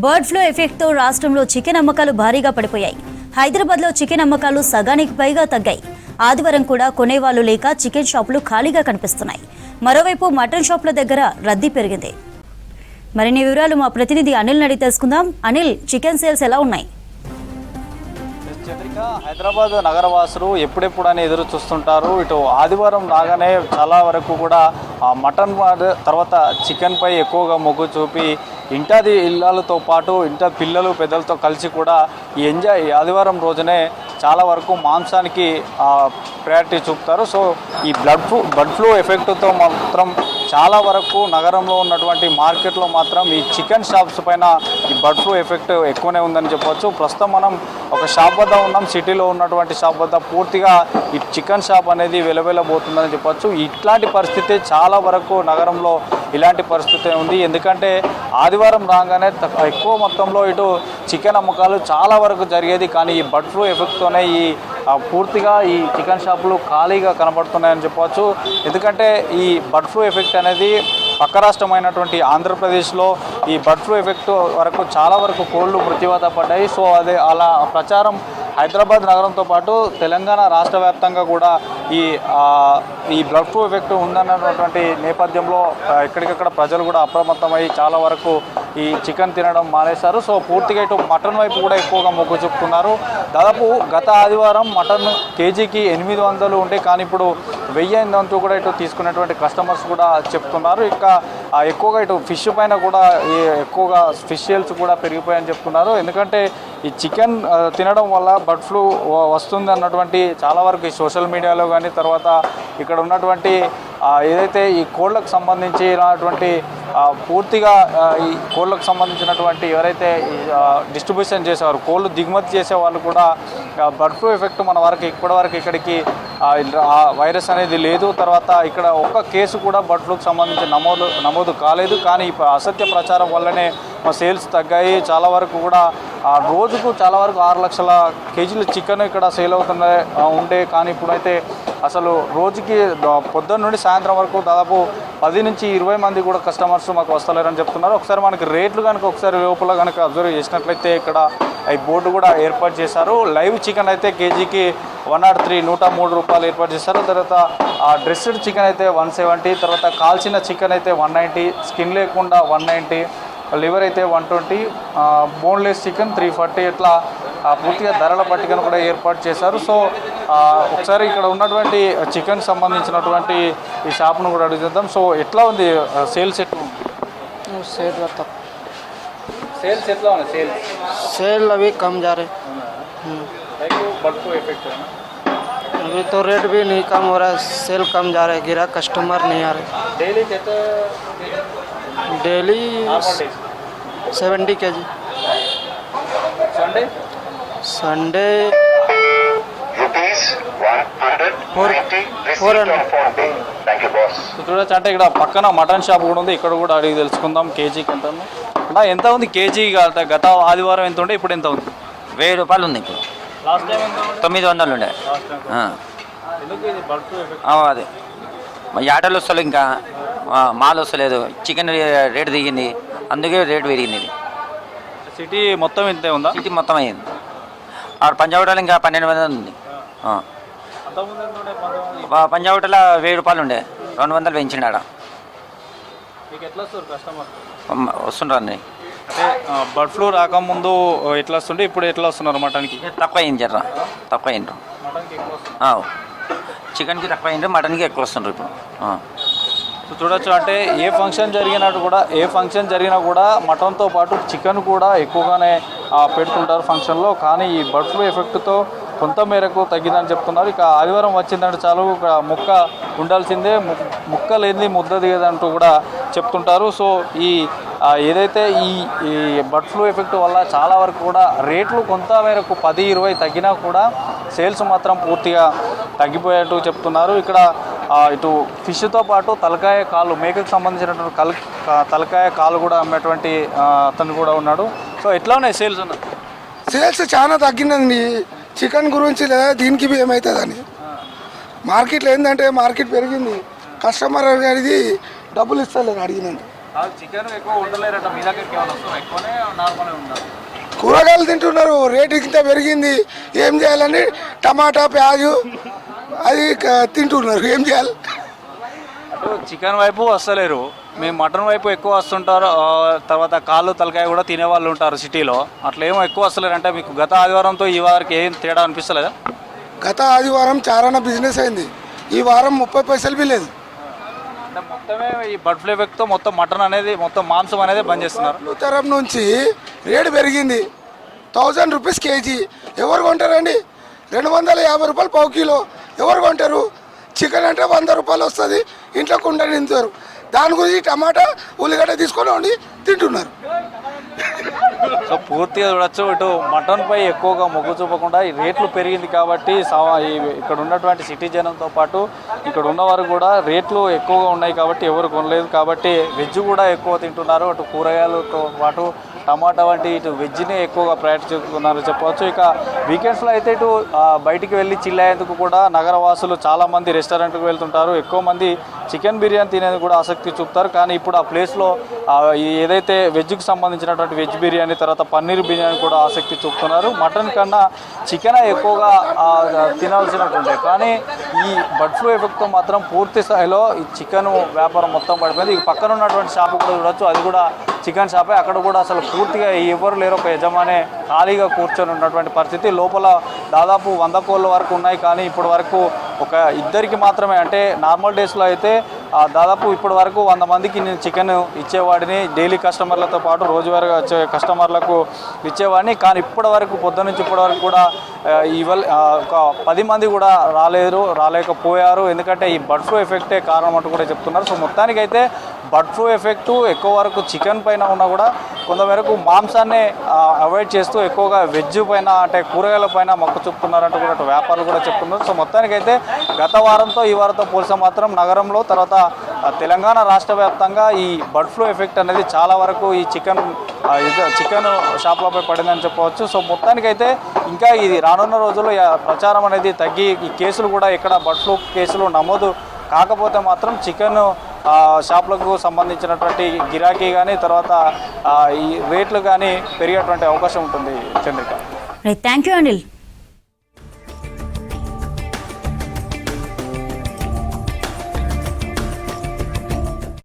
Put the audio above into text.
Bird flu ఎఫెక్ట్తో రాష్ట్రంలో chicken అమ్మకాలు భారీగా పడిపోయాయి. హైదరాబాద్లో చికెన్ అమ్మకాలు సగానికి పైగా తగ్గాయి. ఆదివారం కూడా కొనేవాళ్లు లేక చికెన్ షాపులు ఖాళీగా కనిపిస్తున్నాయి. మరోవైపు మటన్ షాపుల దగ్గర రద్దీ పెరిగింది. మరిన్ని వివరాలు మా ప్రతినిధి అనిల్ నడి తెలుసుకుందాం. అనిల్, చికెన్ సేల్స్ ఎలా ఉన్నాయి? హైదరాబాద్ నగరవాసులు ఎప్పుడెప్పుడని ఎదురు చూస్తుంటారు. ఇటు ఆదివారం రాగానే చాలా వరకు కూడా మటన్ తర్వాత చికెన్ పై ఎక్కువగా మొగ్గు చూపి ఇంటాది ఇళ్ళతో పాటు ఇంట పిల్లలు పెద్దలతో కలిసి కూడా ఈ ఆదివారం రోజునే చాలా వరకు మాంసానికి ప్రయారిటీ చూపుతారు. సో ఈ బర్డ్ ఫ్లూ ఎఫెక్ట్తో మాత్రం చాలా వరకు నగరంలో ఉన్నటువంటి మార్కెట్లో మాత్రం ఈ చికెన్ షాప్స్ పైన ఈ బర్డ్ ఫ్లూ ఎఫెక్ట్ ఎక్కువనే ఉందని చెప్పవచ్చు. ప్రస్తుతం మనం ఒక షాప్ వద్ద ఉన్నాం. సిటీలో ఉన్నటువంటి షాప్ వద్ద పూర్తిగా ఈ చికెన్ షాప్ అనేది వెలవెలబోతుందని చెప్పవచ్చు. ఇట్లాంటి పరిస్థితి చాలా వరకు నగరంలో ఇలాంటి పరిస్థితి ఉంది. ఎందుకంటే ఆదివారం రాగానే ఎక్కువ మొత్తంలో ఇటు చికెన్ అమ్మకాలు చాలా వరకు జరిగేది. కానీ ఈ బర్డ్ ఫ్లూ ఎఫెక్ట్తోనే పూర్తిగా ఈ చికెన్ షాపులు ఖాళీగా కనబడుతున్నాయని చెప్పవచ్చు. ఎందుకంటే ఈ బర్డ్ ఫ్లూ ఎఫెక్ట్ అనేది పక్క రాష్ట్రమైనటువంటి ఆంధ్రప్రదేశ్లో ఈ బర్డ్ ఫ్లూ ఎఫెక్ట్ వరకు చాలా వరకు కోళ్లు మృత్యువాత పడ్డాయి. సో అదే అలా ప్రచారం హైదరాబాద్ నగరంతో పాటు తెలంగాణ రాష్ట్ర వ్యాప్తంగా కూడా ఈ బర్డ్ ఫ్లూ ఎఫెక్ట్ ఉందన్నటువంటి నేపథ్యంలో ఎక్కడికక్కడ ప్రజలు కూడా అప్రమత్తమై చాలా వరకు ఈ చికెన్ తినడం మానేశారు. సో పూర్తిగా ఇటు మటన్ వైపు కూడా ఎక్కువగా మొగ్గు చూపుతున్నారు. దాదాపు గత ఆదివారం మటన్ కేజీకి 800 ఉంటే కానీ ఇప్పుడు 1000 కూడా ఇటు తీసుకునేటువంటి కస్టమర్స్ కూడా చెప్తున్నారు. ఇంకా ఎక్కువగా ఇటు ఫిష్ పైన కూడా ఎక్కువగా ఫిష్ సేల్స్ కూడా పెరిగిపోయాయని చెప్తున్నారు. ఎందుకంటే ఈ చికెన్ తినడం వల్ల బర్డ్ ఫ్లూ వస్తుంది అన్నటువంటి చాలా వరకు ఈ సోషల్ మీడియాలో కానీ తర్వాత ఇక్కడ ఉన్నటువంటి ఏదైతే ఈ కోళ్ళకు సంబంధించినటువంటి పూర్తిగా ఈ కోళ్ళకు సంబంధించినటువంటి ఎవరైతే డిస్ట్రిబ్యూషన్ చేసేవారు కోళ్ళు దిగుమతి చేసే వాళ్ళు కూడా బర్డ్ ఫ్లూ ఎఫెక్ట్ మన వరకు ఇప్పటివరకు ఇక్కడికి వైరస్ అనేది లేదు. తర్వాత ఇక్కడ ఒక్క కేసు కూడా బర్డ్ ఫ్లూకి సంబంధించి నమోదు కాలేదు. కానీ అసత్య ప్రచారం వల్లనే సేల్స్ తగ్గాయి. చాలా వరకు కూడా రోజుకు చాలా వరకు 6 లక్షల కేజీల చికెన్ ఇక్కడ సేల్ ఉండే కానీ ఇప్పుడైతే అసలు రోజుకి పొద్దున్న నుండి సాయంత్రం వరకు దాదాపు 10 నుంచి 20 మంది కూడా కస్టమర్స్ మాకు వస్తలేరని చెప్తున్నారు. ఒకసారి మనకి రేట్లు కనుక ఒకసారి లోపల కనుక అబ్జర్వ్ చేసినట్లయితే ఇక్కడ ఈ బోర్డు కూడా ఏర్పాటు చేశారు. లైవ్ చికెన్ అయితే కేజీకి 103 రూపాయలు ఏర్పాటు చేశారు. తర్వాత డ్రెస్డ్ చికెన్ అయితే 170, తర్వాత కాల్చిన చికెన్ అయితే 190, స్కిన్ లేకుండా 190, లివర్ అయితే 120, బోన్లెస్ చికెన్ 340 ఇట్లా పూర్తిగా ధరల పట్టికను కూడా ఏర్పాటు చేశారు. సో ఒకసారి ఇక్కడ ఉన్నటువంటి చికెన్ సంబంధించినటువంటి ఈ షాప్ను కూడా అడుగుతాం. సో ఎట్లా ఉంది సేల్స్? ఎట్లా ఉంది సేల్స్ ఎట్లా ఉంది? सेल अभी कम जा रहे बर्ड फ्लू इफेक्ट है ना? अभी तो रेट भी नहीं कम हो रहा है, सेल कम जा रहे, गिरा कस्टमर नहीं आ रहे. डेली कितना? Daily 70 kg. संडे చూడొచ్చు. అంటే ఇక్కడ పక్కన మటన్ షాప్ కూడా ఉంది. ఇక్కడ కూడా అడిగి తెలుసుకుందాం కేజీకి ఎంత ఉంది. ఎంత ఉంది కేజీ? గత ఆదివారం ఎంత ఉండే, ఇప్పుడు ఎంత ఉంది? 1000 రూపాయలు ఉంది. ఇప్పుడు లాస్ట్ టైం ఎంత? 900 ఉండే. అదే యాటలు వస్తలేదు, ఇంకా మాల్ వస్తలేదు, చికెన్ రేటు దిగింది, అందుకే రేటు పెరిగింది. ఇది సిటీ మొత్తం ఇంతే ఉందా? సిటీ మొత్తం అయ్యింది. పంజాబ్ ఇంకా 1200 ఉంది. పంజాబ్ 1000 రూపాయలు ఉండే, 200 పెంచిండు. ఆడ వస్తుండ్రు. అంటే బర్డ్ ఫ్లూ రాకముందు ఎట్లా వస్తుండే, ఇప్పుడు ఎట్లా వస్తున్నారు? మటన్కి తక్కువ అయింది, జర్ర తక్కువ అయిండ్రు. చికెన్కి తక్కువ అయిండ్రు, మటన్కి ఎక్కువ వస్తుండ్రు ఇప్పుడు. చూడొచ్చు. అంటే ఏ ఫంక్షన్ జరిగినా కూడా మటన్తో పాటు చికెన్ కూడా ఎక్కువగానే పెడుతుంటారు ఫంక్షన్లో. కానీ ఈ బర్డ్ ఫ్లూ ఎఫెక్ట్తో కొంత మేరకు తగ్గిందని చెప్తున్నారు. ఇక ఆదివారం వచ్చిందంటే చాలు ముక్క ఉండాల్సిందే, ముక్క లేనిది ముద్ద దిగదంటూ కూడా చెప్తుంటారు. సో ఏదైతే ఈ బర్డ్ ఫ్లూ ఎఫెక్ట్ వల్ల చాలా వరకు కూడా రేట్లు కొంత మేరకు 10-20 తగ్గినా కూడా సేల్స్ మాత్రం పూర్తిగా తగ్గిపోయేట్టు చెప్తున్నారు. ఇక్కడ ఇటు ఫిష్తో పాటు తలకాయ కాళ్ళు, మేకకు సంబంధించినటువంటి తలకాయ కాళ్ళు కూడా అమ్మేటువంటి అతను కూడా ఉన్నాడు. సో ఎట్లా ఉన్నాయి సేల్స్? సేల్స్ చాలా తగ్గిందండి. చికెన్ గురించి లేదా దీనికి ఏమవుతుందని మార్కెట్లో ఏంటంటే మార్కెట్ పెరిగింది, కస్టమర్ అనేది డబ్బులు ఇస్తలేరు అడిగినందుకు. చికెన్ ఎక్కువ ఉండలేరట, మీ దగ్గరికి ఏమైనా వస్తాం ఎక్కువనే నార్మల్గా ఉన్నారు. కూరగాయలు తింటున్నారు, రేటు ఇంత పెరిగింది, ఏం చేయాలని టమాటా ప్యాజు అది తింటున్నారు, ఏం చేయాలి. అటు చికెన్ వైపు వస్తలేరు, మేము మటన్ వైపు ఎక్కువ వస్తుంటారు. తర్వాత కాళ్ళు తలకాయ కూడా తినేవాళ్ళు ఉంటారు సిటీలో, అట్లా ఏమో ఎక్కువ వస్తలేరు. అంటే మీకు గత ఆదివారంతో ఈ వారికి ఏం తేడా అనిపిస్తలేదా? గత ఆదివారం చారాన బిజినెస్ అయింది, ఈ వారం 30 పైసలు బి లేదు. అంటే మొత్తమే ఈ బర్డ్ ఫ్లూ ఎఫెక్ట్తో మొత్తం మటన్ అనేది మొత్తం మాంసం అనేది బంద్ చేస్తున్నారు. తరం నుంచి రేటు పెరిగింది, 1000 రూపీస్ కేజీ. ఎవరు కొంటారండి? 250 రూపాయలు పావు కిలో. ఎవరు కొంటారు? చికెన్ అంటే 100 రూపాయలు వస్తుంది, ఇంట్లో కుండ నింతారు. దాని గురించి టమాటా ఉల్లిగడ్డ తీసుకొని వండి తింటున్నారు. సో పూర్తిగా చూడొచ్చు, ఇటు మటన్పై ఎక్కువగా మొగ్గు చూపకుండా ఈ రేట్లు పెరిగింది కాబట్టి ఇక్కడ ఉన్నటువంటి సిటీ జనంతో పాటు ఇక్కడ ఉన్నవారు కూడా రేట్లు ఎక్కువగా ఉన్నాయి కాబట్టి ఎవరు కొనలేదు కాబట్టి వెజ్ కూడా ఎక్కువ తింటున్నారు. అటు కూరగాయలతో పాటు టమాటా వంటి ఇటు వెజ్ని ఎక్కువగా ప్రయారిటీ చేస్తున్నారు చెప్పవచ్చు. ఇక వీకెండ్స్లో అయితే ఇటు బయటికి వెళ్ళి చిల్లయ్యేందుకు కూడా నగరవాసులు చాలామంది రెస్టారెంట్కి వెళ్తుంటారు. ఎక్కువ మంది చికెన్ బిర్యానీ తినేందుకు కూడా ఆసక్తి చూపుతారు. కానీ ఇప్పుడు ఆ ప్లేస్లో ఏదైతే వెజ్కి సంబంధించినటువంటి వెజ్ బిర్యానీ, తర్వాత పన్నీర్ బిర్యానీ కూడా ఆసక్తి చూపుతున్నారు. మటన్ కన్నా చికెన్ ఎక్కువగా తినాల్సినటువంటి, కానీ ఈ బర్డ్ ఫ్లూ ఎఫెక్ట్తో మాత్రం పూర్తి స్థాయిలో ఈ చికెన్ వ్యాపారం మొత్తం పడిపోయింది. ఈ పక్కన ఉన్నటువంటి షాపు కూడా చూడొచ్చు, అది కూడా చికెన్ షాపే. అక్కడ కూడా అసలు పూర్తిగా ఎవరు లేరు, ఒక యజమానే ఖాళీగా కూర్చొని ఉన్నటువంటి పరిస్థితి. లోపల దాదాపు 100 కోళ్ళ వరకు ఉన్నాయి, కానీ ఇప్పటి వరకు ఒక ఇద్దరికి మాత్రమే. అంటే నార్మల్ డేస్లో అయితే దాదాపు ఇప్పటి వరకు 100 మందికి నేను చికెన్ ఇచ్చేవాడిని, డైలీ కస్టమర్లతో పాటు రోజువారీగా వచ్చే కస్టమర్లకు ఇచ్చేవాడిని. కానీ ఇప్పటి వరకు పొద్దు నుంచి ఇప్పటి వరకు కూడా ఒక 10 మంది కూడా రాలేకపోయారు. ఎందుకంటే ఈ బర్డ్ ఫ్లూ ఎఫెక్టే కారణం అంటూ కూడా చెప్తున్నారు. సో మొత్తానికైతే బర్డ్ ఫ్లూ ఎఫెక్టు ఎక్కువ వరకు చికెన్ పైన ఉన్నా కూడా కొంతమేరకు మాంసాన్ని అవాయిడ్ చేస్తూ ఎక్కువగా వెజ్ పైన అంటే కూరగాయల పైన మొక్కు చూపుతున్నారంటూ కూడా వ్యాపారులు కూడా చెప్తున్నారు. సో మొత్తానికైతే గత వారంతో ఈ వారంతో పోలిస్తే మాత్రం నగరంలో తర్వాత తెలంగాణ రాష్ట్ర వ్యాప్తంగా ఈ బర్డ్ ఫ్లూ ఎఫెక్ట్ అనేది చాలా వరకు ఈ చికెన్ షాపులపై పడిందని చెప్పవచ్చు. సో మొత్తానికైతే ఇంకా ఇది రానున్న రోజుల్లో ప్రచారం అనేది తగ్గి ఈ కేసులు కూడా ఇక్కడ బర్డ్ ఫ్లూ కేసులు నమోదు కాకపోతే మాత్రం చికెన్ షాపులకు సంబంధించినటువంటి గిరాకీ కానీ తర్వాత ఈ రేట్లు కానీ పెరిగేటువంటి అవకాశం ఉంటుంది. Chandrika, thank you Anil.